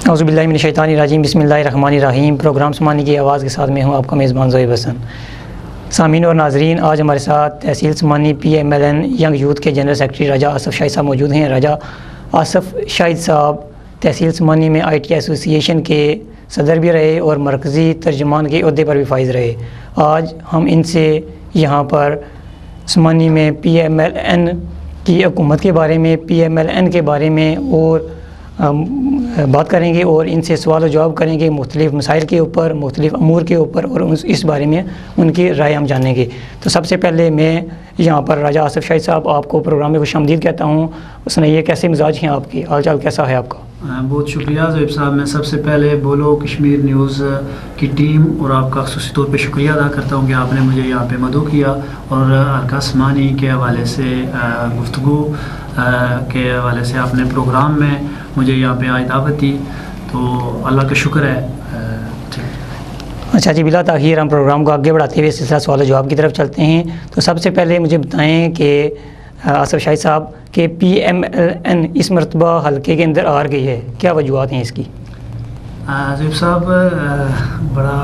औज़ुबिल्लाहि मिनश्शैतानिर्रजीम बिस्मिल्लाहिर्रहमानिर्रहीम। प्रोग्राम समानी की आवाज़ के साथ मैं हूँ आपका मेज़बान ज़ोहेब हसन। सामीन और नाजरीन, आज हमारे साथ तहसील समानी PMLN यंग यूथ के जनरल सेक्रेटरी राजा आसफ़ शाहिद साहब मौजूद हैं। राजा आसफ़ शाहिद साहब तहसील समानी में ITI एसोसिएशन के सदर भी रहे और मरकज़ी तर्जुमान के ओहदे पर भी फाइज़ रहे। आज हम इनसे यहाँ पर समानी में PMLN की हुकूमत के बारे में, PMLN के बारे में और बात करेंगे और इनसे सवाल और जवाब करेंगे मुख्तलिफ़ मसाइल के ऊपर, मुख्तलिफ़ अमूर के ऊपर, और इस बारे में उनकी राय हम जानेंगे। तो सबसे पहले मैं यहाँ पर राजा आसफ़ शाहिद साहब आपको प्रोग्राम में खुशामदीद कहता हूँ। सुनाइए, कैसे मिजाज हैं आपकी, हाल चाल कैसा है आपका? बहुत शुक्रिया ज़ोहेब साहब। मैं सबसे पहले बोलो कश्मीर न्यूज़ की टीम और आपका ख़ुसूसी तौर पे शुक्रिया अदा करता हूँ कि आपने मुझे यहाँ पे मदऊ किया और हल्का समानी के हवाले से गुफ्तगू के हवाले से आपने प्रोग्राम में मुझे यहाँ पे आज दावत दी, तो अल्लाह का शुक्र है। अच्छा जी, बिला ताख़ीर हम प्रोग्राम को आगे बढ़ाते हुए सिलसिला सवाल जवाब की तरफ चलते हैं। तो सबसे पहले मुझे बताएं कि आसफ़ शाहिद साहब के PMLN इस मरतबा हल्के के अंदर हार गई है, क्या वजूहत हैं इसकी? ज़ोहेब साहब, बड़ा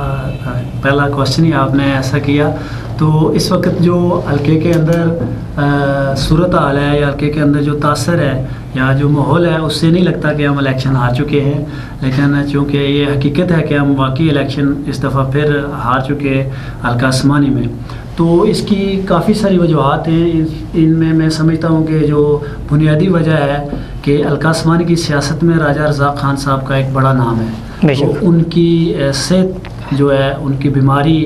पहला क्वेश्चन ही आपने ऐसा किया। तो इस वक्त जो हल्के के अंदर सूरत हाल है या हल्के के अंदर जो तासर है या जो माहौल है, उससे नहीं लगता कि हम इलेक्शन हार चुके हैं। लेकिन चूँकि ये हकीकत है कि हम वाकई इलेक्शन इस दफ़ा फिर हार चुके हल्का समानी में, तो इसकी काफ़ी सारी वजूहत हैं। इनमें मैं समझता हूँ कि जो बुनियादी वजह है कि हल्का समानी की सियासत में राजा रज़ाक खान साहब का एक बड़ा नाम है। तो उनकी सेहत जो है, उनकी बीमारी,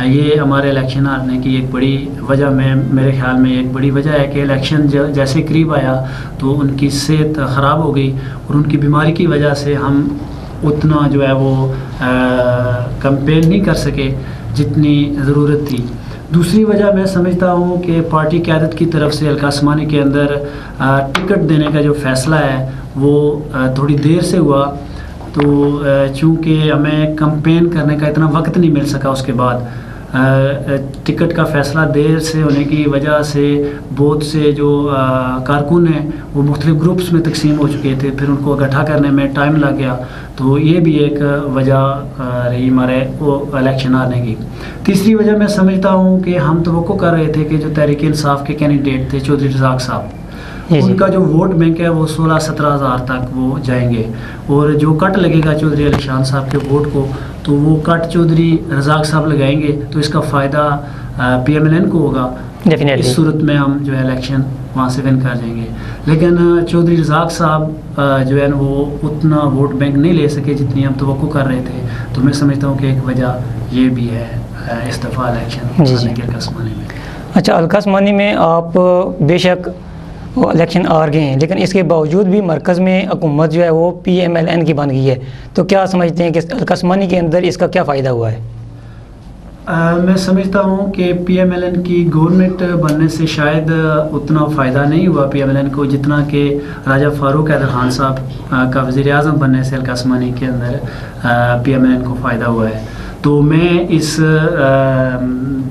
ये हमारे इलेक्शन हारने की एक बड़ी वजह में, मेरे ख्याल में एक बड़ी वजह है कि इलेक्शन जैसे करीब आया तो उनकी सेहत ख़राब हो गई और उनकी बीमारी की वजह से हम उतना जो है वो कैंपेन नहीं कर सके जितनी ज़रूरत थी। दूसरी वजह मैं समझता हूँ कि पार्टी क़यादत की तरफ से हल्का समानी के अंदर टिकट देने का जो फ़ैसला है वो थोड़ी देर से हुआ। तो चूँकि हमें कैंपेन करने का इतना वक्त नहीं मिल सका, उसके बाद टिकट का फ़ैसला देर से होने की वजह से बहुत से जो कारकुन हैं वो मुख्तलिफ़ ग्रुप्स में तकसीम हो चुके थे, फिर उनको इकट्ठा करने में टाइम लग गया। तो ये भी एक वजह रही हमारे वो इलेक्शन हारने की। तीसरी वजह मैं समझता हूँ कि हम तवक्को कर रहे थे कि जो तहरीक इंसाफ के कैंडिडेट थे चौधरी रज़ाक साहब, उनका जो वोट बैंक है वो 16-17 हज़ार तक वो जाएंगे और जो कट लगेगा चौधरी अली शान साहब के वोट को, तो वो कट चौधरी रज़ाक साहब लगाएंगे, तो इसका फ़ायदा PMLN को होगा। इस सूरत में हम जो है इलेक्शन वहाँ से विन कर जाएंगे। लेकिन चौधरी रज़ाक साहब जो है वो उतना वोट बैंक नहीं ले सके जितनी हम तवक्को कर रहे थे। तो मैं समझता हूँ कि एक वजह ये भी है इस दफ़ा इलेक्शन हारने के हल्का समानी में। अच्छा, हल्का समानी में आप बेशक इलेक्शन हार गए हैं, लेकिन इसके बावजूद भी मरकज़ में हुकूमत जो है वो PMLN की बन गई है। तो क्या समझते हैं कि हल्का समानी के अंदर इसका क्या फ़ायदा हुआ है? मैं समझता हूँ कि PMLN की गवर्नमेंट बनने से शायद उतना फ़ायदा नहीं हुआ PMLN को जितना कि राजा फ़ारूक हैदर खान साहब का वज़ीर आज़म बनने से हल्का समानी के अंदर PMLN को फ़ायदा हुआ है। तो मैं इस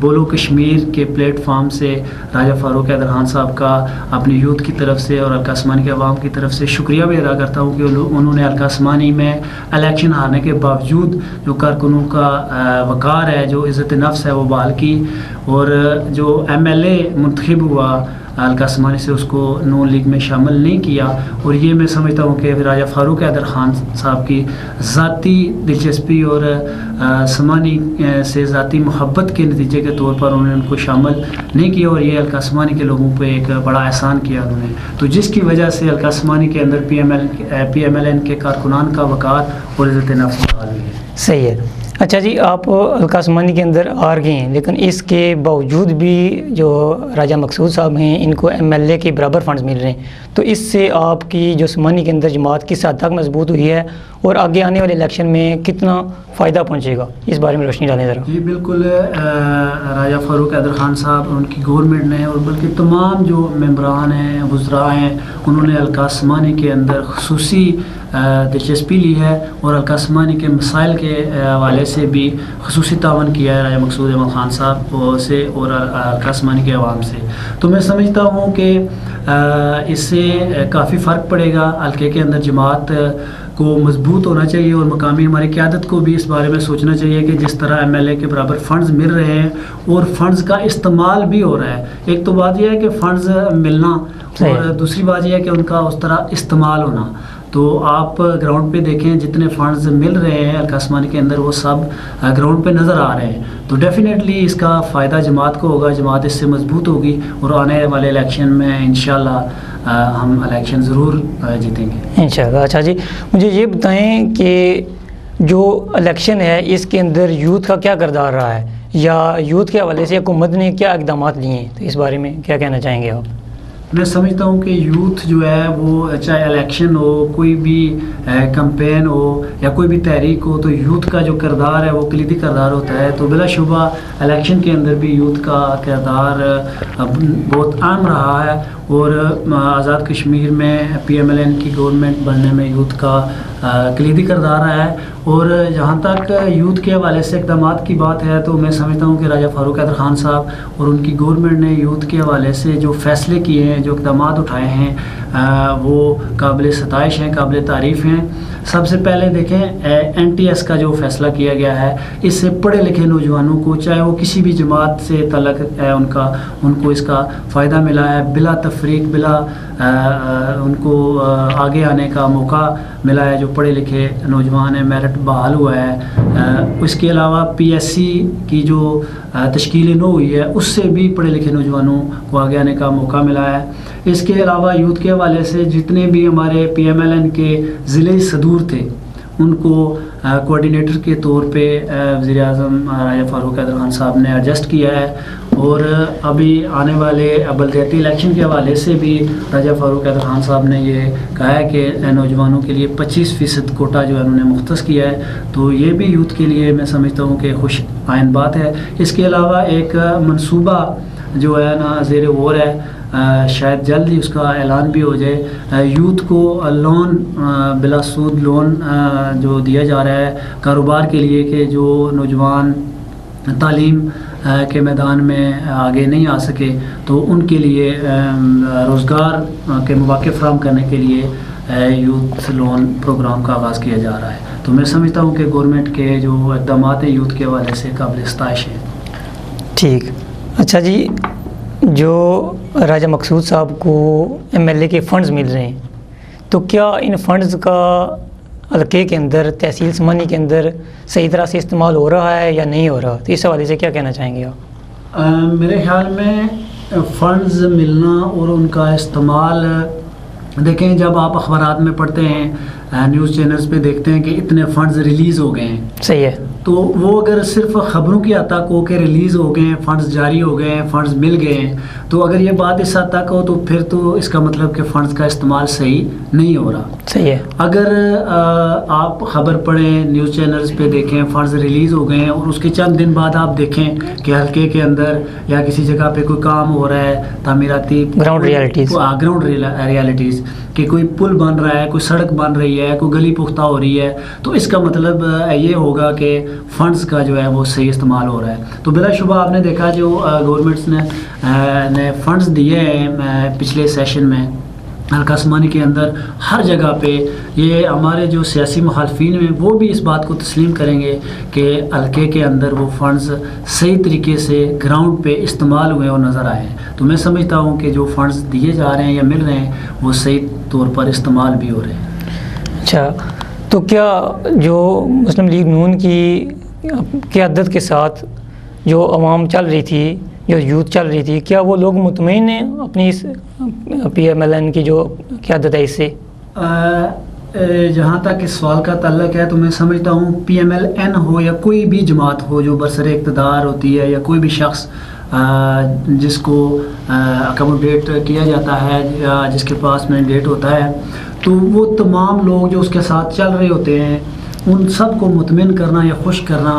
बोलो कश्मीर के प्लेटफार्म से राजा फ़ारूक हैदर खान साहब का अपनी यूथ की तरफ से और हल्का समानी के अवाम की तरफ से शुक्रिया भी अदा करता हूँ कि उन्होंने हल्का समानी में इलेक्शन हारने के बावजूद जो कारकुनों का वक़ार है, जो इज़्ज़त नफ्स है, वो बहाल की और जो MLA मुंतखब हुआ हल्का समानी से उसको नून लीग में शामिल नहीं किया। और ये मैं समझता हूँ कि राजा फ़ारूक हैदर खान साहब की ज़ाती दिलचस्पी और समानी से ज़ाती मोहब्बत के नतीजे के तौर पर उन्होंने उनको शामिल नहीं किया और ये हल्का समानी के लोगों पे एक बड़ा एहसान किया उन्होंने, तो जिसकी वजह से हल्का समानी के अंदर PMLN के कारकुनान का वक़ार और इज़्ज़त नफ्स बहाल हुई है। सही है। अच्छा जी, आप हल्का समानी के अंदर हार गए हैं, लेकिन इसके बावजूद भी जो राजा मकसूद साहब हैं इनको MLA के बराबर फंड्स मिल रहे हैं, तो इससे आपकी जो समानी के अंदर जमात किस हद तक मजबूत हुई है और आगे आने वाले इलेक्शन में कितना फ़ायदा पहुंचेगा, इस बारे में रोशनी डालें ज़रा। जी बिल्कुल, राजा फ़ारूक हैदर खान साहब, उनकी गवर्नमेंट ने और बल्कि तमाम जो मेंबरान हैं, वज़रा हैं, उन्होंने हल्का समानी के अंदर ख़ुसूसी दिलचस्पी ली है और हल्का समानी के मसाइल के हवाले से भी ख़ुसूसी तावन किया है राजा मकसूद अहमद खान साहब से और हल्का समानी के अवाम से। तो मैं समझता हूँ कि इससे काफ़ी फ़र्क पड़ेगा हल्के के अंदर जमात को मजबूत होना चाहिए और मकामी हमारी क़यादत को भी इस बारे में सोचना चाहिए कि जिस तरह एमएलए के बराबर फ़ंड्स मिल रहे हैं और फ़ंड्स का इस्तेमाल भी हो रहा है। एक तो बात यह है कि फ़ंड्स मिलना और दूसरी बात यह है कि उनका उस तरह इस्तेमाल होना। तो आप ग्राउंड पे देखें जितने फंड्स मिल रहे हैं हल्का उस्मानी के अंदर वो सब ग्राउंड पे नज़र आ रहे हैं। तो डेफिनेटली इसका फ़ायदा जमात को होगा, जमात इससे मजबूत होगी और आने वाले इलेक्शन में इंशाल्लाह हम इलेक्शन ज़रूर जीतेंगे इंशाल्लाह। अच्छा जी, मुझे ये बताएं कि जो इलेक्शन है इसके अंदर यूथ का क्या किरदार रहा है, या यूथ के हवाले से हुकूमत ने क्या इक़दाम लिए हैं, तो इस बारे में क्या कहना चाहेंगे आप? मैं समझता हूँ कि यूथ जो है वो चाहे इलेक्शन हो, कोई भी कैंपेन हो या कोई भी तहरीक हो, तो यूथ का जो किरदार है वो कलीदी किरदार होता है। तो बिलाशुबा इलेक्शन के अंदर भी यूथ का किरदार बहुत अहम रहा है और आज़ाद कश्मीर में PMLN की गवर्नमेंट बनने में यूथ का कलीदी किरदार रहा है। और जहाँ तक यूथ के हवाले से इक़दाम की बात है तो मैं समझता हूँ कि राजा फ़ारूक हैदर ख़ान साहब और उनकी गवर्नमेंट ने यूथ के हवाले से जो फ़ैसले किए हैं, जो इक़दाम उठाए हैं, वो काबिल सताइश हैं, काबिल तारीफ़ हैं। सबसे पहले देखें NTS का जो फ़ैसला किया गया है, इससे पढ़े लिखे नौजवानों को, चाहे वो किसी भी जमात से तल्लुक़ है उनको इसका फ़ायदा मिला है। बिला तफरीक, बिला उनको आगे आने का मौका मिला है। जो पढ़े लिखे नौजवान हैं, मेरिट बहाल हुआ है। इसके अलावा PSC की जो तश्कील नौ हुई है, उससे भी पढ़े लिखे नौजवानों को आगे आने का मौका मिला है। इसके अलावा यूथ के हवाले से जितने भी हमारे PMLN के ज़िले सदूर थे उनको कोऑर्डिनेटर के तौर पे वज़ीर आज़म राजा फ़ारूक हैदर ख़ान साहब ने एडजस्ट किया है। और अभी आने वाले बलदियाती इलेक्शन के हवाले से भी राजा फ़ारूक हैदर ख़ान साहब ने ये कहा है कि नौजवानों के लिए 25% कोटा जो है उन्होंने मुख्तस किया है। तो ये भी यूथ के लिए मैं समझता हूँ कि खुश आइन बात है। इसके अलावा एक मंसूबा जो है ना ज़ेर गौर है, शायद जल्द ही उसका ऐलान भी हो जाए। यूथ को लोन, बिला सूद लोन जो दिया जा रहा है कारोबार के लिए, कि जो नौजवान तालीम के मैदान में आगे नहीं आ सके तो उनके लिए रोज़गार के मौके फराहम करने के लिए यूथ लोन प्रोग्राम का आगाज़ किया जा रहा है। तो मैं समझता हूँ कि गवर्नमेंट के जो इक़दाम हैं यूथ के हवाले से काबिल सताइश हैं। ठीक। अच्छा जी, जो राजा मकसूद साहब को MLA के फ़ंड्स मिल रहे हैं, तो क्या इन फ़ंड्स का हल्के के अंदर, तहसील समानी के अंदर सही तरह से इस्तेमाल हो रहा है या नहीं हो रहा? तो इस हवाले से क्या कहना चाहेंगे आप? मेरे ख्याल में फ़ंड्स मिलना और उनका इस्तेमाल, देखें जब आप अखबारात में पढ़ते हैं, न्यूज़ चैनल्स पे देखते हैं कि इतने फ़ंड्स रिलीज़ हो गए हैं, सही है, तो वो अगर सिर्फ ख़बरों की हद तक हो कि रिलीज़ हो गए हैं, फ़ंड्स जारी हो गए हैं, फ़ंड्स मिल गए हैं, तो अगर ये बात इस हद तक हो तो फिर तो इसका मतलब कि फ़ंड्स का इस्तेमाल सही नहीं हो रहा। सही है। अगर आप ख़बर पढ़ें, न्यूज़ चैनल्स पे देखें फ़ंड्स रिलीज़ हो गए हैं और उसके चंद दिन बाद आप देखें कि हल्के के अंदर या किसी जगह पे कोई काम हो रहा है, तामीराती ग्राउंड रियलिटीज़ कि कोई पुल बन रहा है, कोई सड़क बन रही है, कोई गली पुख्ता हो रही है, तो इसका मतलब ये होगा कि फ़ंड्स का जो है वो सही इस्तेमाल हो रहा है। तो बिलाशुबा आपने देखा जो गवर्नमेंट्स ने फ़ंड्स दिए हैं पिछले सेशन में हल्का उस्मानी के अंदर, हर जगह पे ये हमारे जो सियासी मुखालफिन हैं वो भी इस बात को तस्लीम करेंगे कि हल्के के अंदर वो फ़ंड्स सही तरीके से ग्राउंड पे इस्तेमाल हुए और नज़र आए हैं। तो मैं समझता हूँ कि जो फ़ंड्स दिए जा रहे हैं या मिल रहे हैं वो सही तौर पर इस्तेमाल भी हो रहे हैं। अच्छा, तो क्या जो मुस्लिम लीग नून की क़यादत के साथ जो अवाम चल रही थी, जो यूथ चल रही थी, क्या वो लोग मुतमईन हैं अपनी इस PMLN की जो क़यादत है इससे? जहाँ तक इस सवाल का ताल्लुक है तो मैं समझता हूँ PMLN हो या कोई भी जमात हो जो बरसर इक़्तिदार होती है, या कोई भी शख्स जिसको अकोमोडेट किया जाता है या जिसके पास मैंडेट होता है, तो वो तमाम लोग जो उसके साथ चल रहे होते हैं उन सब को मुतमिन करना या खुश करना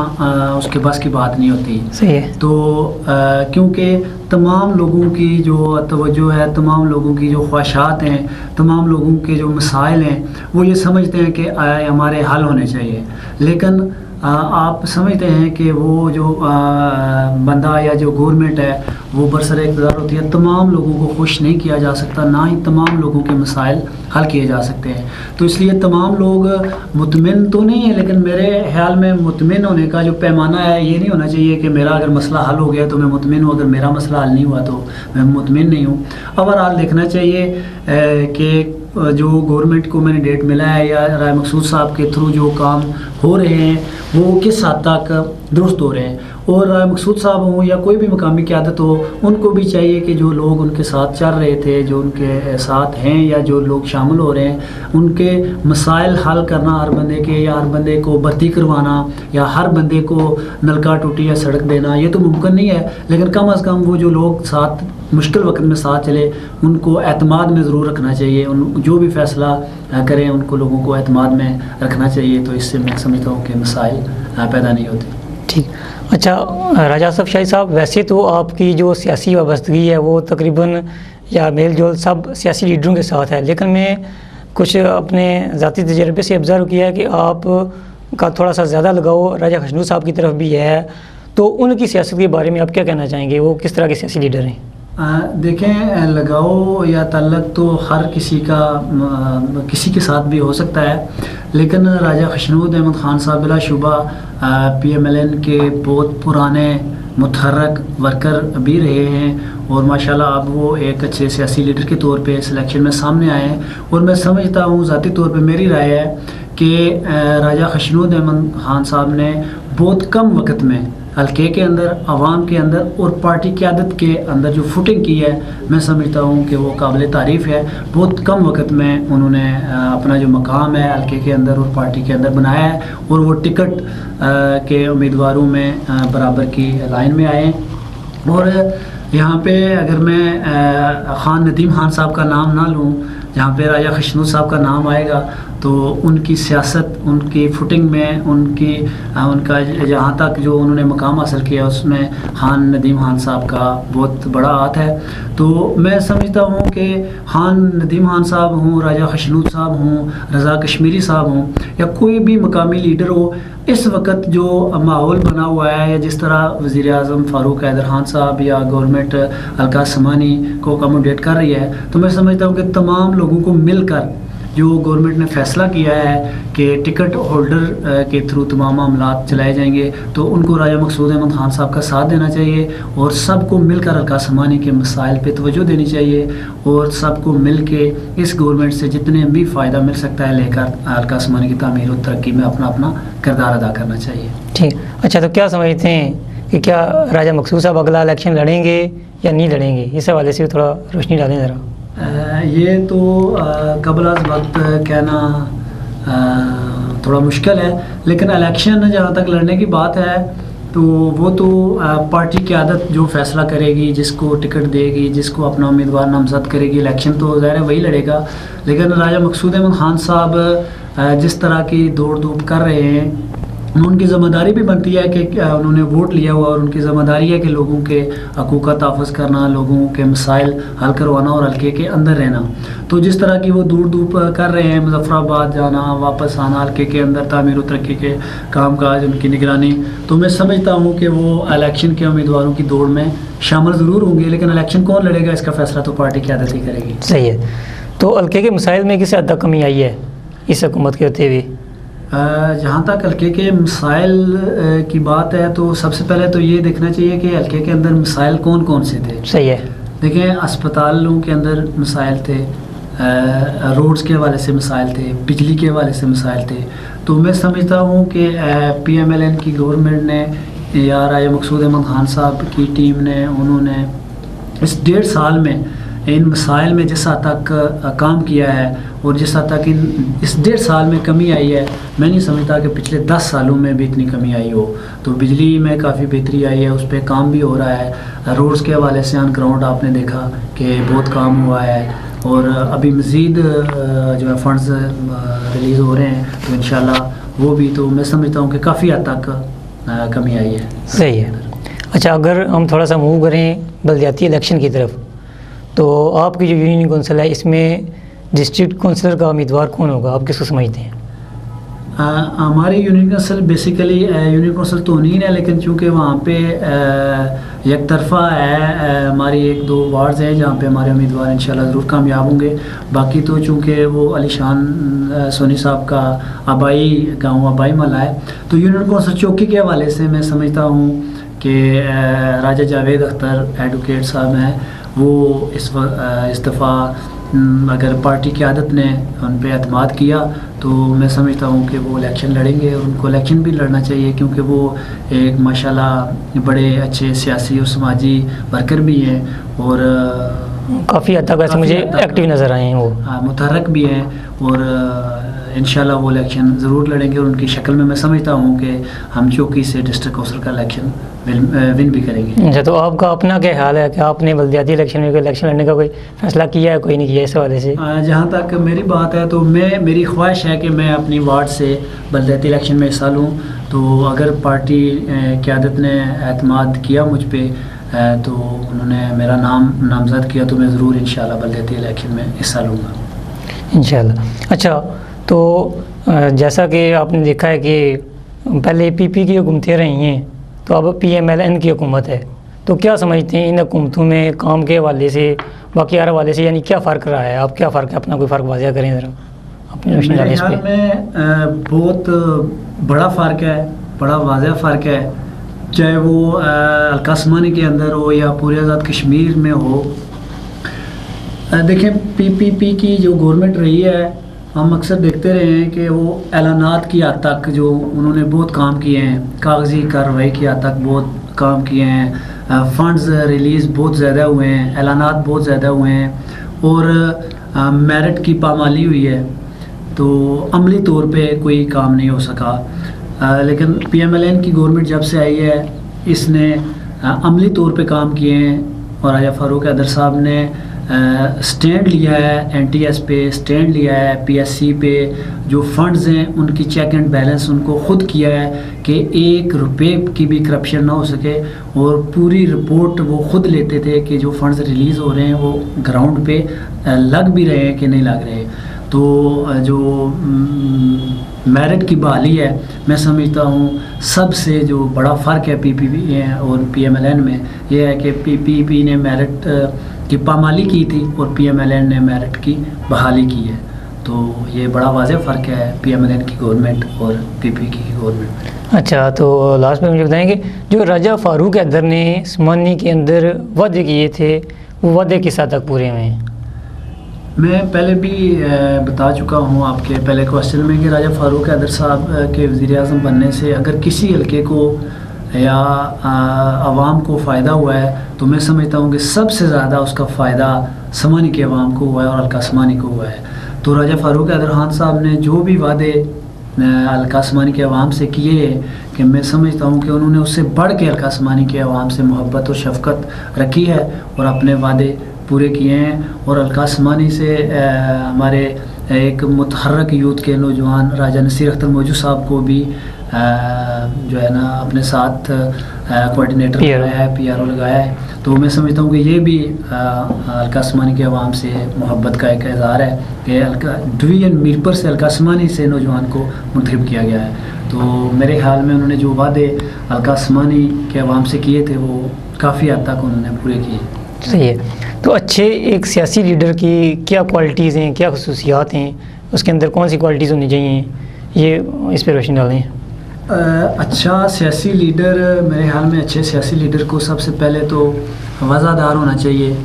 उसके बस की बात नहीं होती। सही है। तो क्योंकि तमाम लोगों की जो तवज्जो है, तमाम लोगों की जो ख्वाहिशात हैं, तमाम लोगों के जो मसाइल हैं, वो ये समझते हैं कि हमारे हल होने चाहिए। लेकिन आप समझते हैं कि वो जो बंदा या जो गवर्नमेंट है वो बरसर इक़्तिदार होती है, तमाम लोगों को खुश नहीं किया जा सकता, ना ही तमाम लोगों के मसाइल हल किए जा सकते हैं। तो इसलिए तमाम लोग मुतमिन तो नहीं है, लेकिन मेरे ख्याल में मुतमिन होने का जो पैमाना है ये नहीं होना चाहिए कि मेरा अगर मसला हल हो गया तो मैं मुतमिन हूँ, अगर मेरा मसला हल नहीं हुआ तो मैं मुतमिन नहीं हूँ। ओवरऑल देखना चाहिए कि जो गवर्नमेंट को मैंडेट मिला है या राय मकसूद साहब के थ्रू जो काम हो रहे हैं वो किस हद तक दुरुस्त हो रहे हैं। और राय मकसूद साहब हों या कोई भी मकामी क़यादत हो, उनको भी चाहिए कि जो लोग उनके साथ चल रहे थे, जो उनके साथ हैं या जो लोग शामिल हो रहे हैं, उनके मसाइल हल करना हर बंदे के, या हर बंदे को भर्ती करवाना या हर बंदे को नलका टूटी या सड़क देना, ये तो मुमकिन नहीं है। लेकिन कम अज़ कम वो जो लोग साथ मुश्किल वक्त में साथ चले उनको एतमाद में ज़रूर रखना चाहिए। उन जो भी फ़ैसला करें उनको लोगों को एतमाद में रखना चाहिए। तो इससे मैं समझता हूँ कि मसाइल पैदा नहीं होते। ठीक। अच्छा राजा असफ शाही साहब, वैसे तो आपकी जो सियासी वाबस्तगी है वो तकरीबन या मेल जोल सब सियासी लीडरों के साथ है, लेकिन मैं कुछ अपने ज़ाती तजर्बे से ऑब्ज़र्व किया है कि आप का थोड़ा सा ज़्यादा लगाव राजा खशनू साहब की तरफ भी है। तो उनकी सियासत के बारे में आप क्या कहना चाहेंगे, वो किस तरह के सियासी लीडर हैं? देखें, लगाव या ताल्लुक़ तो हर किसी का किसी के साथ भी हो सकता है, लेकिन राजा खशनूद अहमद ख़ान साहब बिलाशुबा PMLN के बहुत पुराने मुतहर्रक वर्कर भी रहे हैं और माशाल्लाह अब वो एक अच्छे सियासी लीडर के तौर पे सिलेक्शन में सामने आए हैं। और मैं समझता हूँ, ज़ाती तौर पे मेरी राय है कि राजा खशनूद अहमद ख़ान साहब ने बहुत कम वक्त में हल्के के अंदर, आवाम के अंदर और पार्टी क़यादत के अंदर जो फुटिंग की है, मैं समझता हूँ कि वो काबिल तारीफ़ है। बहुत कम वक्त में उन्होंने अपना जो मकाम है हल्के के अंदर और पार्टी के अंदर बनाया है और वो टिकट के उम्मीदवारों में बराबर की लाइन में आए। और यहाँ पे अगर मैं ख़ान नदीम खान साहब का नाम ना लूँ, जहाँ पे राजा खशनूद साहब का नाम आएगा, तो उनकी सियासत, उनकी फुटिंग में, उनका जहाँ तक जो उन्होंने मकाम हासिल किया उसमें ख़ान नदीम खान साहब का बहुत बड़ा हाथ है। तो मैं समझता हूँ कि ख़ान नदीम खान साहब हों, राजा खशनूद साहब हों, रज़ा कश्मीरी साहब हों या कोई भी मकामी लीडर हो, इस वक्त जो माहौल बना हुआ है या जिस तरह वज़ीर आज़म फ़ारूक हैदर खान साहब या गवर्नमेंट हल्का समानी को अकोमोडेट कर रही है, तो मैं समझता हूँ कि तमाम लोगों को मिलकर जो गवर्नमेंट ने फ़ैसला किया है कि टिकट होल्डर के थ्रू तमाम मामलात चलाए जाएंगे, तो उनको राजा मकसूद अहमद ख़ान साहब का साथ देना चाहिए और सबको मिलकर हल्का समानी के मसाइल पे तवज्जो देनी चाहिए और सबको मिल के इस गवर्नमेंट से जितने भी फ़ायदा मिल सकता है लेकर हल्का समानी की तामीर और तरक्की में अपना अपना किरदार अदा करना चाहिए। ठीक। अच्छा, तो क्या समझते हैं कि क्या राजा मकसूद साहब अगला इलेक्शन लड़ेंगे या नहीं लड़ेंगे? इस हवाले से थोड़ा रोशनी डालें ज़रा। ये तो कबल अज़ वक्त कहना थोड़ा मुश्किल है, लेकिन इलेक्शन जहाँ तक लड़ने की बात है तो वो तो पार्टी क़यादत जो फ़ैसला करेगी, जिसको टिकट देगी, जिसको अपना उम्मीदवार नामज़द करेगी, इलेक्शन तो ज़ाहिर है वही लड़ेगा। लेकिन राजा मकसूद अहमद ख़ान साहब जिस तरह की दौड़ धूप कर रहे हैं, उनकी ज़िम्मेदारी भी बनती है कि उन्होंने वोट लिया हुआ और उनकी ज़िम्मेदारी है कि लोगों के हकूक़ का तहफ़्फ़ुज़ करना, लोगों के मसाइल हल करवाना और हल्के के अंदर रहना। तो जिस तरह की वो दूर धूप कर रहे हैं, मुज़फ़्फ़राबाद जाना, वापस आना, हल्के के अंदर तामीर व तरक्की के काम काज, उनकी निगरानी, तो मैं समझता हूँ कि वो इलेक्शन के उम्मीदवारों की दौड़ में शामिल ज़रूर होंगे, लेकिन इलेक्शन कौन लड़ेगा इसका फ़ैसला तो पार्टी क़यादत ही करेगी। सही है। तो हल्के के मसाइल में किस हद तक कमी आई है इस हुकूमत के होते हुए? जहाँ तक हल्के के मसाइल की बात है तो सबसे पहले तो ये देखना चाहिए कि हल्के के अंदर मसाइल कौन कौन से थे। सही है। देखें, अस्पतालों के अंदर मसाइल थे, रोड्स के हवाले से मसाइल थे, बिजली के हवाले से मसाइल थे। तो मैं समझता हूँ कि PMLN की गवर्नमेंट ने या राजा मकसूद अहमद ख़ान साहब की टीम ने, उन्होंने इस 1.5 साल में इन मसाइल में जिस हद तक काम किया है और जिस हद तक इस 1.5 साल में कमी आई है, मैं नहीं समझता कि पिछले 10 सालों में भी इतनी कमी आई हो। तो बिजली में काफ़ी बेहतरी आई है, उस पर काम भी हो रहा है। रोड्स के हवाले से ऑन ग्राउंड आपने देखा कि बहुत काम हुआ है और अभी मज़ीद जो है फंड्स रिलीज़ हो रहे हैं, तो इंशाल्लाह वो भी, तो मैं समझता हूँ कि काफ़ी हद तक कमी आई है। सही है। अच्छा, अगर हम थोड़ा सा मूव करें बलदियाती इलेक्शन की तरफ, तो आपकी जो यूनियन कौंसिल है इसमें डिस्ट्रिक्ट कौंसलर का उम्मीदवार कौन होगा, आप किसको समझते हैं? हमारी union council basically union council तो नहीं है, लेकिन चूँकि वहाँ पे एक तरफा है, हमारी 1-2 वार्ड्स हैं जहाँ पे हमारे उम्मीदवार इंशाल्लाह ज़रूर कामयाब होंगे। बाकी तो चूँकि वो अलीशान सोनी साहब का आबाई गांव आबाई महल्ला है, तो यूनियन काउंसिल चौकी के हवाले से मैं समझता हूँ कि राजा जावेद अख्तर एडवोकेट साहब हैं, वो इस दफ़ा अगर पार्टी की आदत ने उन पर एतमाद किया तो मैं समझता हूँ कि वो इलेक्शन लड़ेंगे, और उनको इलेक्शन भी लड़ना चाहिए क्योंकि वो एक माशाल्लाह बड़े अच्छे सियासी और समाजी वर्कर भी हैं, और काफ़ी हद तक वैसे मुझे एक्टिव नज़र आए हैं वो, मुतहरक भी हैं, और इंशाल्लाह वो इलेक्शन ज़रूर लड़ेंगे। और उनकी शक्ल में मैं समझता हूँ कि हम चौकी से डिस्ट्रिक्ट काउंसिल का इलेक्शन विन भी करेंगे। अच्छा, तो आपका अपना क्या ख्याल है कि आपने बल्दियाती इलेक्शन में कोई इलेक्शन लड़ने का कोई फैसला किया है, कोई नहीं किया इस हवाले से? जहाँ तक मेरी बात है तो मेरी ख्वाहिश है कि मैं अपनी वार्ड से बल्दियाती इलेक्शन में हिस्सा लूँ, तो अगर पार्टी क़यादत ने एतमाद किया मुझ पर तो उन्होंने मेरा नाम नामज़द किया तो मैं ज़रूर इंशाल्लाह बल्दियाती इलेक्शन में हिस्सा लूँगा इंशाल्लाह। अच्छा, तो जैसा कि आपने देखा है कि पहले पीपी की हुकूमतें रही हैं, तो अब PMLN की हुकूमत है, तो क्या समझते हैं इन हुकूमतों में काम के हवाले से, बाकी हर हवाले से, यानी क्या फ़र्क रहा है? आप क्या फ़र्क है, अपना कोई फ़र्क वाज़ह करें ज़रा अपनी रोशनी डालें इस मेरे पे। ख्याल में बहुत बड़ा फ़र्क है, बड़ा वाज़ह फ़र्क है, चाहे वो हल्का उस्मानी के अंदर हो या पूरे आज़ाद कश्मीर में हो। देखें, PPP की जो गवर्नमेंट रही है, हम अक्सर देखते रहे हैं कि वो ऐलानात की हद तक जो उन्होंने बहुत काम किए हैं, कागज़ी कार्रवाई की हद तक बहुत काम किए हैं, फ़ंड्स रिलीज़ बहुत ज़्यादा हुए हैं, ऐलानात बहुत ज़्यादा हुए हैं, और मेरिट की पामाली हुई है, तो अमली तौर पे कोई काम नहीं हो सका। लेकिन PMLN की गवर्नमेंट जब से आई है, इसने अमली तौर पे काम किए हैं, और राजा फ़ारूक हैदर साहब ने स्टैंड लिया है NTS पे, स्टैंड लिया है PSC पे, जो फंड्स हैं उनकी चेक एंड बैलेंस उनको ख़ुद किया है कि 1 रुपये की भी करप्शन ना हो सके, और पूरी रिपोर्ट वो ख़ुद लेते थे कि जो फंड्स रिलीज़ हो रहे हैं वो ग्राउंड पे लग भी रहे हैं कि नहीं लग रहे। तो जो मेरिट की बहाली है, मैं समझता हूँ सबसे जो बड़ा फ़र्क है PPP और PMLN में, ये है कि PPP ने मेरिट की पामाली की थी और PMLN ने मेरिट की बहाली की है, तो ये बड़ा वाज़ह फ़र्क है PMLN की गवर्नमेंट और PPP की गवर्नमेंट में। अच्छा, तो लास्ट में मुझे बताएंगे जो राजा फ़ारूक हैदर ने उस्मानी के अंदर वादे किए थे, वो वादे किस हद तक पूरे हुए हैं? मैं पहले भी बता चुका हूँ आपके पहले क्वेश्चन में कि राजा फ़ारूक हैदर साहब के वज़ीर-ए-आज़म बनने से अगर किसी हल्के को या आवाम को फ़ायदा हुआ है, तो मैं समझता हूँ कि सबसे ज़्यादा उसका फ़ायदा समानी के अवाम को हुआ है और हल्का समानी को हुआ है। तो राजा फ़ारूक हैदर खान साहब ने जो भी वादे हल्का समानी के अवाम से किए हैं, कि मैं समझता हूँ कि उन्होंने उससे बढ़ के हल्का समानी के अवाम से मोहब्बत और शफ़क़त रखी है और अपने वादे पूरे किए हैं। और हल्का उस्मानी से हमारे एक मुतहर्रक यूथ के नौजवान राजा नसीर अख्तर मौजू साहब को भी जो है ना अपने साथ कोऑर्डिनेटर लगाया है, PRO लगाया है। तो मैं समझता हूँ कि ये भी हल्का उस्मानी के अवाम से मोहब्बत का एक इज़हार है कि हल्का डिवीज़न मीरपुर से हल्का उस्मानी से नौजवान को मुंतखब किया गया है। तो मेरे ख्याल में उन्होंने जो वादे हल्का उस्मानी के अवाम से किए थे वो काफ़ी हद तक उन्होंने पूरे किए। सही है। तो अच्छे एक सियासी लीडर की क्या क्वालिटीज़ हैं, क्या खसूसियात हैं, उसके अंदर कौन सी क्वालिटीज़ होनी चाहिए, ये इस पर रोशनी डालें। अच्छा सियासी लीडर, मेरे ख्याल में अच्छे सियासी लीडर को सबसे पहले तो वज़ादार होना चाहिए,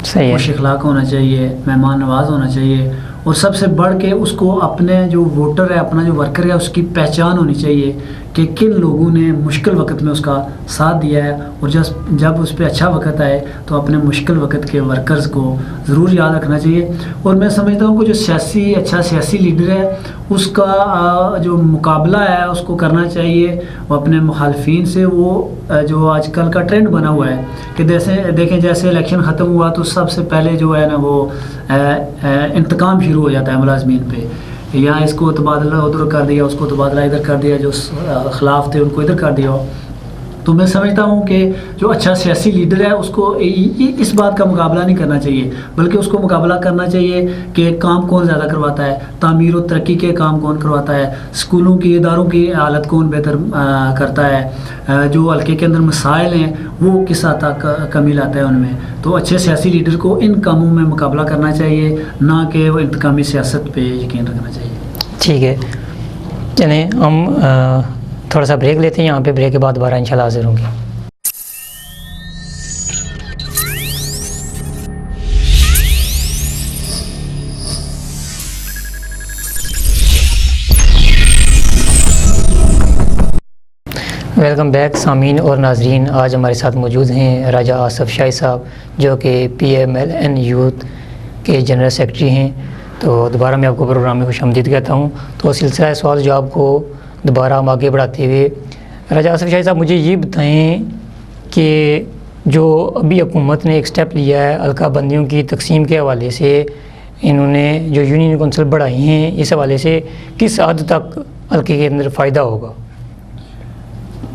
सही है, खुश अखलाक होना चाहिए, मेहमान नवाज होना चाहिए, और सबसे बढ़ के उसको अपने जो वोटर है, अपना जो वर्कर है, उसकी पहचान होनी चाहिए कि किन लोगों ने मुश्किल वक्त में उसका साथ दिया है, और जब उस पर अच्छा वक्त आए तो अपने मुश्किल वक्त के वर्कर्स को ज़रूर याद रखना चाहिए। और मैं समझता हूँ कि जो अच्छा सियासी लीडर है उसका जो मुकाबला है उसको करना चाहिए वो अपने मुखालफिन से। वो जो आजकल का ट्रेंड बना हुआ है कि देखें जैसे इलेक्शन ख़त्म हुआ तो सबसे पहले जो है ना वो इंतकाम शुरू हो जाता है मुलाजमीन पे, या इसको तबादला उधर कर दिया, उसको तबादला इधर कर दिया, जो खिलाफ थे उनको इधर कर दिया। तो मैं समझता हूँ कि जो अच्छा सियासी लीडर है उसको इस बात का मुकाबला नहीं करना चाहिए, बल्कि उसको मुकाबला करना चाहिए कि काम कौन ज़्यादा करवाता है, तामीर और तरक्की के काम कौन करवाता है, स्कूलों की इदारों की हालत कौन बेहतर करता है, जो हल्के के अंदर मसाइल हैं वो किस हद तक कमी लाता है उनमें। तो अच्छे सियासी लीडर को इन कामों में मुकाबला करना चाहिए, ना कि वो इंतकामी सियासत पे यकीन रखना चाहिए। ठीक है, चलें हम थोड़ा सा ब्रेक लेते हैं यहाँ पे। ब्रेक के बाद दोबारा इंशाल्लाह हाजिर होंगे। वेलकम बैक सामीन और नाजरीन। आज हमारे साथ मौजूद हैं राजा आसफ शाही साहब, जो कि PMLN यूथ के जनरल सेक्रेटरी हैं। तो दोबारा मैं आपको प्रोग्राम में खुशामदीद कहता हूँ। तो सिलसिला सवाल जो आपको दोबारा हम आगे बढ़ाते हुए, राजा आसफ शाही साहब मुझे ये बताएं कि जो अभी हुकूमत ने एक स्टेप लिया है हल्का बंदियों की तकसीम के हवाले से, इन्होंने जो यूनियन कौंसिल बढ़ाई हैं, इस हवाले से किस हद तक हल्के के अंदर फ़ायदा होगा?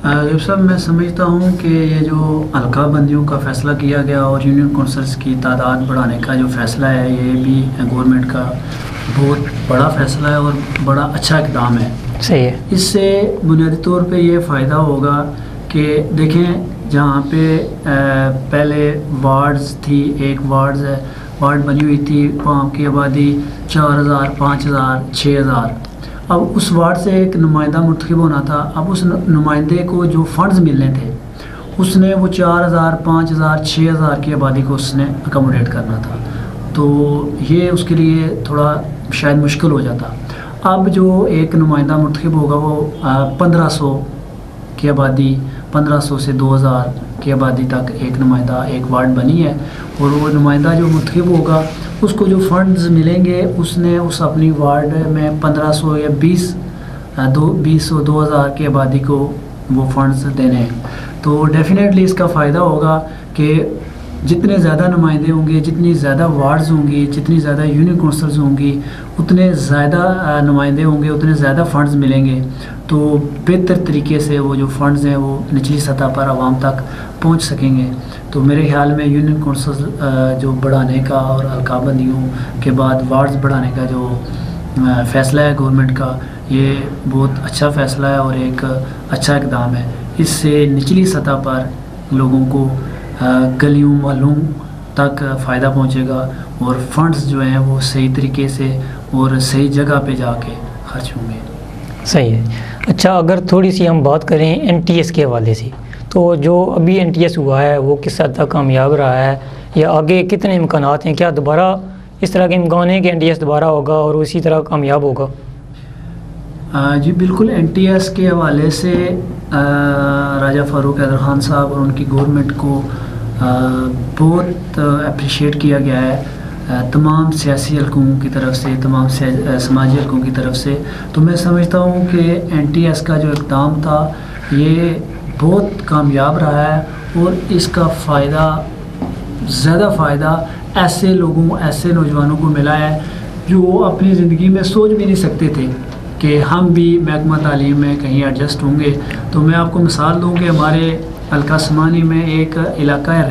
साहब, मैं समझता हूँ कि ये जो हल्का बंदियों का फ़ैसला किया गया और यूनियन कौंसल्स की तादाद बढ़ाने का जो फ़ैसला है, ये भी गवर्नमेंट का बहुत बड़ा फ़ैसला है और बड़ा अच्छा इक़दाम है। सही है। इससे बुनियादी तौर पे ये फ़ायदा होगा कि देखें, जहाँ पे पहले वार्ड्स थी, एक वार्ड बनी हुई थी, वहाँ की आबादी 4000, 5000, 6000। अब उस वार्ड से एक नुमाइंदा मुंतखब होना था। अब उस नुमाइंदे को जो फ़ंड्स मिलने थे, उसने वो 4000, 5000, 6000 की आबादी को उसने अकोमोडेट करना था। तो ये उसके लिए थोड़ा शायद मुश्किल हो जाता। अब जो एक नुमाइंदा मुंतखब होगा वो 1500 की आबादी, 1500 से 2000 की आबादी तक एक नुमाइंदा, एक वार्ड बनी है। और वो नुमाइंदा जो मुंतखब होगा, उसको जो फंड्स मिलेंगे, उसने उस अपनी वार्ड में 1500 या 20 और 2000 की आबादी को वो फंड्स देने हैं। तो डेफिनेटली इसका फ़ायदा होगा कि जितने ज़्यादा नुमाइंदे होंगे, जितनी ज़्यादा वार्ड्स होंगी, जितनी ज़्यादा यूनियन कौंसल्स होंगी, उतने ज़्यादा नुमाइंदे होंगे, उतने ज़्यादा फ़ंड्स मिलेंगे। तो बेहतर तरीके से वो जो फ़ंड्स हैं वो निचली सतह पर आवाम तक पहुंच सकेंगे। तो मेरे ख्याल में यूनियन कौंसल्स जो बढ़ाने का और हल्काबंदियों के बाद वार्ड्स बढ़ाने का जो फ़ैसला है गवर्नमेंट का, ये बहुत अच्छा फ़ैसला है और एक अच्छा इक़दाम है। इससे निचली सतह पर लोगों को गलियों मोहल्लों तक फ़ायदा पहुंचेगा और फंड्स जो हैं वो सही तरीके से और सही जगह पे जाके खर्च होंगे। सही है। अच्छा, अगर थोड़ी सी हम बात करें NTS के हवाले से, तो जो अभी NTS हुआ है वो किस हद तक कामयाब रहा है, या आगे कितने इम्कानात हैं? क्या दोबारा इस तरह के इम्कान हैं कि NTS दोबारा होगा और उसी तरह कामयाब होगा? जी बिल्कुल। NTS के हवाले से राजा फ़ारूक हैदर ख़ान साहब और उनकी गवर्नमेंट को बहुत अप्रिशिएट किया गया है तमाम सियासी हलकों की तरफ से, तमाम समाजी हलकों की तरफ से। तो मैं समझता हूँ कि NTS का जो इक़दाम था ये बहुत कामयाब रहा है और इसका फ़ायदा, ज़्यादा फ़ायदा ऐसे लोगों, ऐसे नौजवानों को मिला है जो अपनी ज़िंदगी में सोच भी नहीं सकते थे कि हम भी महकमा तालीम में कहीं एडजस्ट होंगे। तो मैं आपको मिसाल दूँ कि हमारे हल्का समानी में एक इलाका है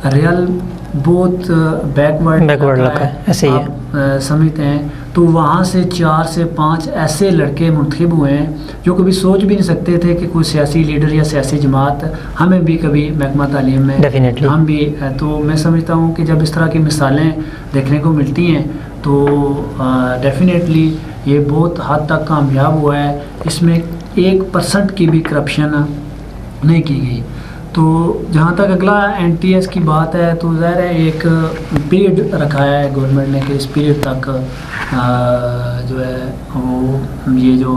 रियल बहुत बैकवर्ड इलाका है, ऐसे ही है, समझते हैं। तो वहाँ से 4 से 5 ऐसे लड़के मुंतखब हुए हैं जो कभी सोच भी नहीं सकते थे कि कोई सियासी लीडर या सियासी जमात हमें भी कभी महकमा तालीम में डेफिनेटली हम भी। तो मैं समझता हूँ कि जब इस तरह की मिसालें देखने को मिलती हैं तो डेफिनेटली ये बहुत हद तक कामयाब हुआ है। इसमें 1% की भी करप्शन नहीं की गई। तो जहाँ तक अगला NTS की बात है, तो ज़ाहिर है एक पीरियड रखा है गवर्नमेंट ने कि इस पीरियड तक जो है वो ये जो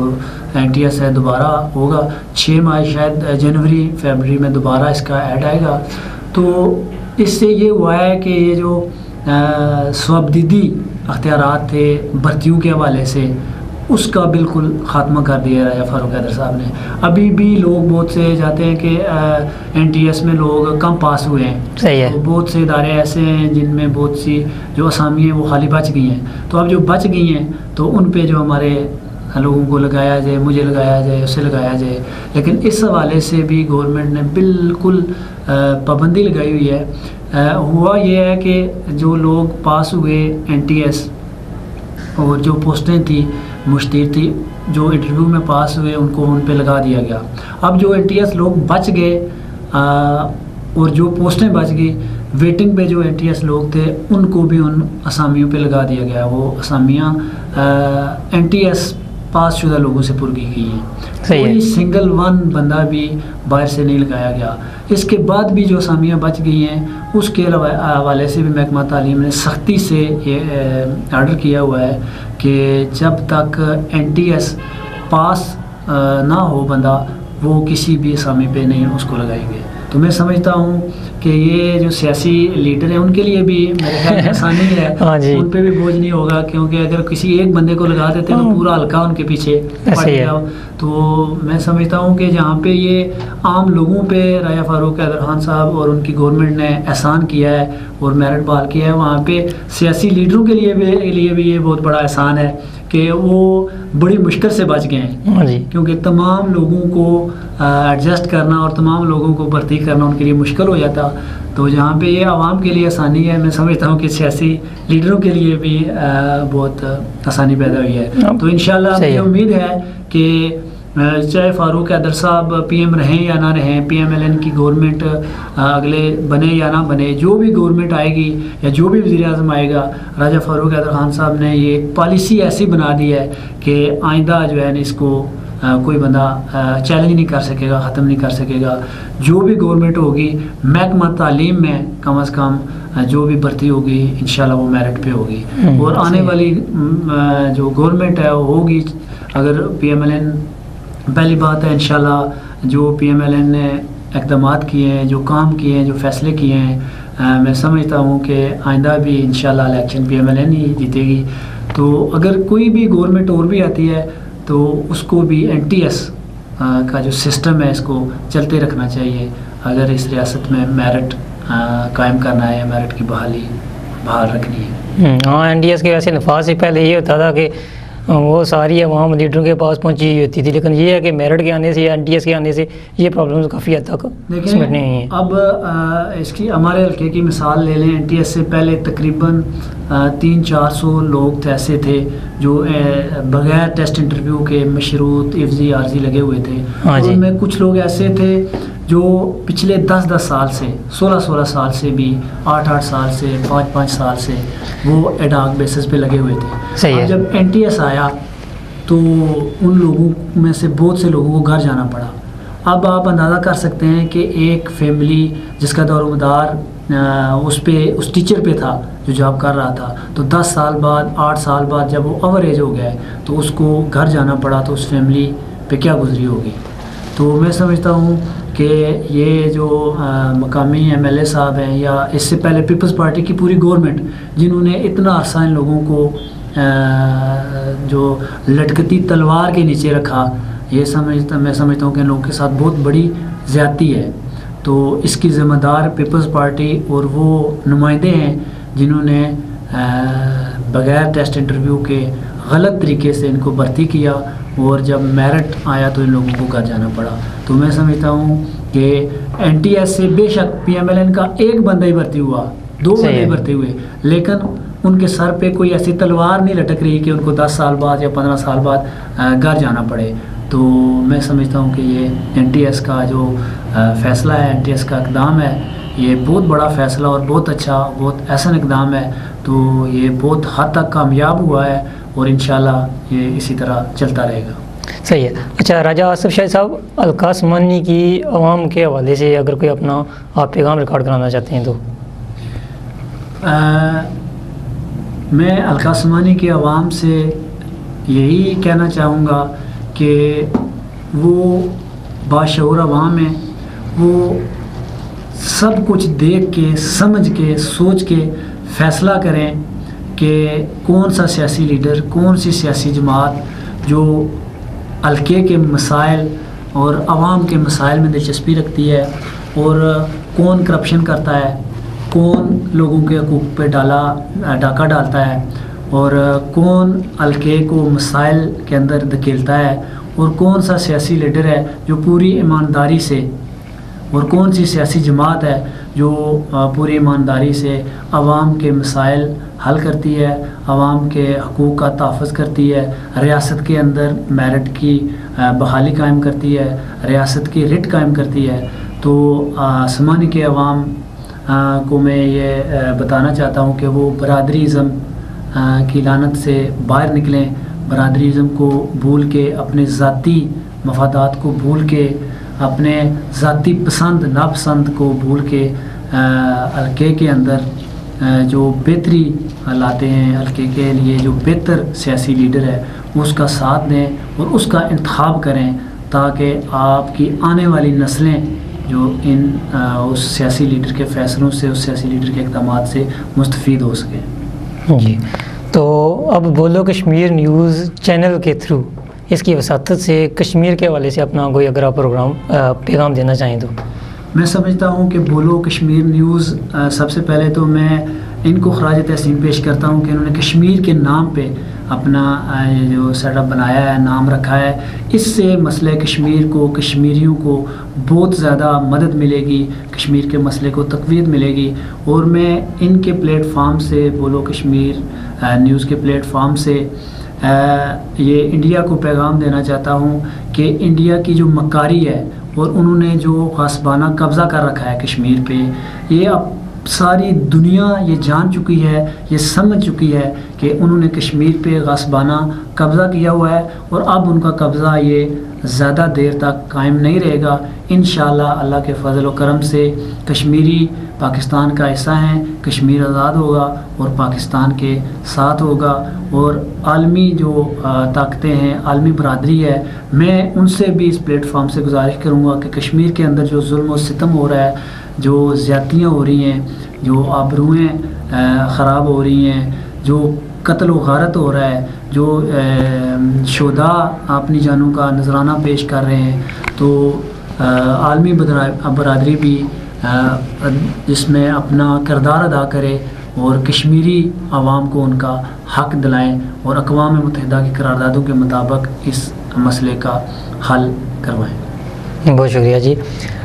NTS है दोबारा होगा। 6 माह शायद जनवरी फरवरी में दोबारा इसका ऐड आएगा। तो इससे ये हुआ है कि ये जो स्वबदीदी अख्तियारात थे भर्तियों के हवाले से, उसका बिल्कुल ख़ात्मा कर दिया राजा फ़ारूक हैदर साहब ने। अभी भी लोग बहुत से जाते हैं कि NTS में लोग कम पास हुए हैं। सही है। तो बहुत से इदारे ऐसे हैं जिनमें बहुत सी जो असामी हैं वो खाली बच गई हैं। तो अब जो बच गई हैं तो उन पे जो हमारे लोगों को लगाया जाए, मुझे लगाया जाए, उसे लगाया जाए। लेकिन इस हवाले से भी गवर्नमेंट ने बिल्कुल पाबंदी लगाई हुई है। हुआ ये है कि जो लोग पास हुए NTS और जो पोस्टें थी मुश्तिर थी, जो इंटरव्यू में पास हुए उनको उन पे लगा दिया गया। अब जो NTS लोग बच गए और जो पोस्टें बच गई, वेटिंग पे जो NTS लोग थे उनको भी उन असामियों पे लगा दिया गया। वो असामियाँ NTS पासशुदा लोगों से पुर की गई हैं। कोई सिंगल वन बंदा भी बाहर से नहीं लगाया गया। इसके बाद भी जो असामियाँ बच गई हैं उसके हवाले से भी महकमा तालीम ने सख्ती से ये आर्डर किया हुआ है कि जब तक NTS पास ना हो बंदा, वो किसी भी असामी पे नहीं उसको लगाएंगे। तो मैं समझता हूँ कि ये जो सियासी लीडर हैं उनके लिए भी मेरे ख्याल में आसानी है। हाँ जी। उन पे भी बोझ नहीं होगा, क्योंकि अगर किसी एक बंदे को लगा देते तो पूरा हल्का उनके पीछे पड़ गया। तो मैं समझता हूँ कि जहाँ पे ये आम लोगों पे राजा फारूक हैदर खान साहब और उनकी गवर्नमेंट ने एहसान किया है और मेरिट बहाल किया है, वहाँ पे सियासी लीडरों के लिए भी ये बहुत बड़ा एहसान है कि वो बड़ी मुश्किल से बच गए हैं। क्योंकि तमाम लोगों को एडजस्ट करना और तमाम लोगों को भर्ती करना उनके लिए मुश्किल हो जाता। तो जहाँ पे ये आवाम के लिए आसानी है, मैं समझता हूँ कि सियासी लीडरों के लिए भी बहुत आसानी पैदा हुई है। तो इंशाल्लाह मुझे उम्मीद है कि चाहे फारूक हैदर साहब PM रहें या ना रहें, PMLN की गवर्नमेंट अगले बने या ना बने, जो भी गवर्नमेंट आएगी या जो भी वज़ीर आज़म आएगा, राजा फारूक हैदर खान साहब ने ये पॉलिसी ऐसी बना दी है कि आइंदा जो है इसको कोई बंदा चैलेंज नहीं कर सकेगा, ख़त्म नहीं कर सकेगा। जो भी गवर्नमेंट होगी, महकमा तालीम में कम अज़ कम जो भी भर्ती होगी इंशाल्लाह वो मेरिट पे होगी। और आने वाली जो गवर्नमेंट है वो होगी, अगर PMLN, पहली बात है इंशाल्लाह जो PMLN ने इक़दामात किए हैं, जो काम किए हैं, जो फ़ैसले किए हैं, मैं समझता हूँ कि आइंदा भी इंशाल्लाह इलेक्शन PMLN ही जीतेगी। तो अगर कोई भी गवर्नमेंट और भी आती है तो उसको भी NTS का जो सिस्टम है इसको चलते रखना चाहिए, अगर इस रियासत में मेरिट कायम करना है, मेरिट की बहाल रखनी है। हाँ, NTS के वैसे नफाज से पहले ये होता था कि वो सारी अवाम लीडरों के पास पहुंची होती थी, लेकिन ये है कि मेरिट के आने से या NTS के आने से ये प्रॉब्लम्स काफ़ी हद तक सिमटने नहीं हैं। अब इसकी हमारे हल्के की मिसाल ले लें। NTS से पहले तकरीबन 300-400 लोग ऐसे थे जो बगैर टेस्ट इंटरव्यू के मशरूत इफ्जी आर्जी लगे हुए थे। हाँ जी। उनमें कुछ लोग ऐसे थे जो पिछले 10-10 साल से, 16-16 साल से भी, 8-8 साल से, 5-5 साल से वो एडॉक बेसिस पे लगे हुए थे। सही है। जब NTS आया तो उन लोगों में से बहुत से लोगों को घर जाना पड़ा। अब आप अंदाज़ा कर सकते हैं कि एक फैमिली जिसका दौरोमदार उस टीचर पे था जो जॉब कर रहा था, तो 10 साल बाद, 8 साल बाद जब वो ओवर एज हो गया तो उसको घर जाना पड़ा, तो उस फैमिली पे क्या गुजरी होगी। तो मैं समझता हूँ कि ये जो मकामी MLA साहब हैं या इससे पहले पीपल्स पार्टी की पूरी गवर्नमेंट, जिन्होंने इतना अरसा इन लोगों को जो लटकती तलवार के नीचे रखा, मैं समझता हूँ कि इन लोगों के साथ बहुत बड़ी ज़्यादती है। तो इसकी ज़िम्मेदार पीपल्स पार्टी और वो नुमाइंदे हैं जिन्होंने बग़ैर टेस्ट इंटरव्यू के गलत तरीके से इनको भर्ती किया, और जब मेरिट आया तो इन लोगों को घर जाना पड़ा। तो मैं समझता हूँ कि NTS से बेशक PMLN का एक बंदा ही भर्ती हुआ, 2 बंदे भर्ती हुए, लेकिन उनके सर पे कोई ऐसी तलवार नहीं लटक रही कि उनको 10 साल बाद या 15 साल बाद घर जाना पड़े। तो मैं समझता हूँ कि ये NTS का जो फ़ैसला है, NTS का इक़दाम है, ये बहुत बड़ा फ़ैसला और बहुत अच्छा, बहुत अहसन इक़दाम है। तो ये बहुत हद तक कामयाब हुआ है और इंशाल्लाह ये इसी तरह चलता रहेगा। सही है। अच्छा, राजा आसिफ शाही साहब, हल्का उस्मानी की आवाम के हवाले से अगर कोई अपना आप पैगाम रिकॉर्ड कराना चाहते हैं तो? मैं हल्का उस्मानी की आवाम से यही कहना चाहूँगा कि वो बाशऊर आवाम है, वो सब कुछ देख के, समझ के, सोच के फ़ैसला करें कि कौन सा सियासी लीडर, कौन सी सियासी जमात जो हल्के के मसाइल और आवाम के मसाइल में दिलचस्पी रखती है, और कौन करप्शन करता है, कौन लोगों के हकूक़ पे डाका डालता है, और कौन हल्के को मसाइल के अंदर धकेलता है, और कौन सा सियासी लीडर है जो पूरी ईमानदारी से, और कौन सी सियासी जमात है जो पूरी ईमानदारी से आवाम के मसाइल हल करती है, आवाम के हकूक़ का तहफ़्फ़ुज़ करती है, रियासत के अंदर मेरिट की बहाली कायम करती है, रियासत की रिट कायम करती है। तो समानी के अवाम को मैं ये बताना चाहता हूँ कि वो बरादरीज़म की लानत से बाहर निकलें, बरादरीज़म को भूल के, अपने ज़ाती मफादात को भूल के, अपने ज़ाती पसंद नापसंद को भूल के हल्के के अंदर जो बेहतरी लाते हैं, हल्के के लिए जो बेहतर सियासी लीडर है उसका साथ दें और उसका इंतखाब करें, ताकि आपकी आने वाली नस्लें जो उस सियासी लीडर के फ़ैसलों से, उस सियासी लीडर के इक़दामात से मुस्तफ़ीद हो सकें। जी, तो अब बोलो कश्मीर न्यूज़ चैनल के थ्रू इसकी वसातत से कश्मीर के हवाले से अपना कोई अगर आप प्रोग्राम पैगाम देना चाहें तो। मैं समझता हूँ कि बोलो कश्मीर न्यूज़, सबसे पहले तो मैं इनको ख़राज तहसीन पेश करता हूँ कि इन्होंने कश्मीर के नाम पे अपना ये जो सेटअप बनाया है, नाम रखा है। इससे मसले कश्मीर को, कश्मीरियों को बहुत ज़्यादा मदद मिलेगी, कश्मीर के मसले को तक़वीत मिलेगी। और मैं इनके प्लेटफार्म से, बोलो कश्मीर न्यूज़ के प्लेटफार्म से ये इंडिया को पैगाम देना चाहता हूँ कि इंडिया की जो मकारी है और उन्होंने जो ग़ासबाना कब्ज़ा कर रखा है कश्मीर पे, ये अब सारी दुनिया ये जान चुकी है, ये समझ चुकी है कि उन्होंने कश्मीर पे ग़ासबाना कब्ज़ा किया हुआ है, और अब उनका कब्ज़ा ये ज़्यादा देर तक कायम नहीं रहेगा। इंशाअल्लाह अल्लाह के फ़ज़ल व करम से कश्मीरी पाकिस्तान का हिस्सा हैं, कश्मीर आज़ाद होगा और पाकिस्तान के साथ होगा। और आलमी जो ताकतें हैं, आलमी बरादरी है, मैं उनसे भी इस प्लेटफार्म से गुजारिश करूँगा कि कश्मीर के अंदर जो जुल्म और सितम हो रहा है, जो ज़्यादतियाँ हो रही हैं, जो आबरूएँ ख़राब हो रही हैं, जो कत्ल व गारत हो रहा है, जो शुहदा अपनी जानों का नजराना पेश कर रहे हैं, तो आलमी बरादरी भी जिसमें अपना किरदार अदा करे और कश्मीरी आवाम को उनका हक दिलाएं और अक़वाम मुत्तहिदा की करारदादों के मुताबिक इस मसले का हल करवाएं। बहुत शुक्रिया जी।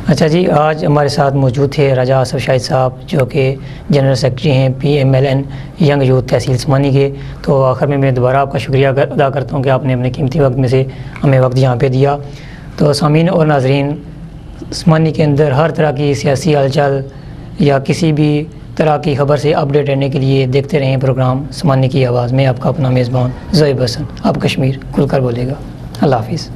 अच्छा जी, आज हमारे साथ मौजूद थे राजा आसफ़ शाहिद साहब, जो कि जनरल सेक्रेटरी हैं PMLN यंग यूथ तहसील समानी के। तो आखिर में मैं दोबारा आपका शुक्रिया अदा करता हूँ कि आपने अपने कीमती वक्त में से हमें वक्त यहाँ पे दिया। तो सामीन और नाजरीन, समानी के अंदर हर तरह की सियासी हलचल या किसी भी तरह की खबर से अपडेट रहने के लिए देखते रहें प्रोग्राम समानी की आवाज़ में। आपका अपना मेज़बान ज़ोएब हसन, अब कश्मीर खुलकर बोलेगा। अल्लाह हाफ़िज़।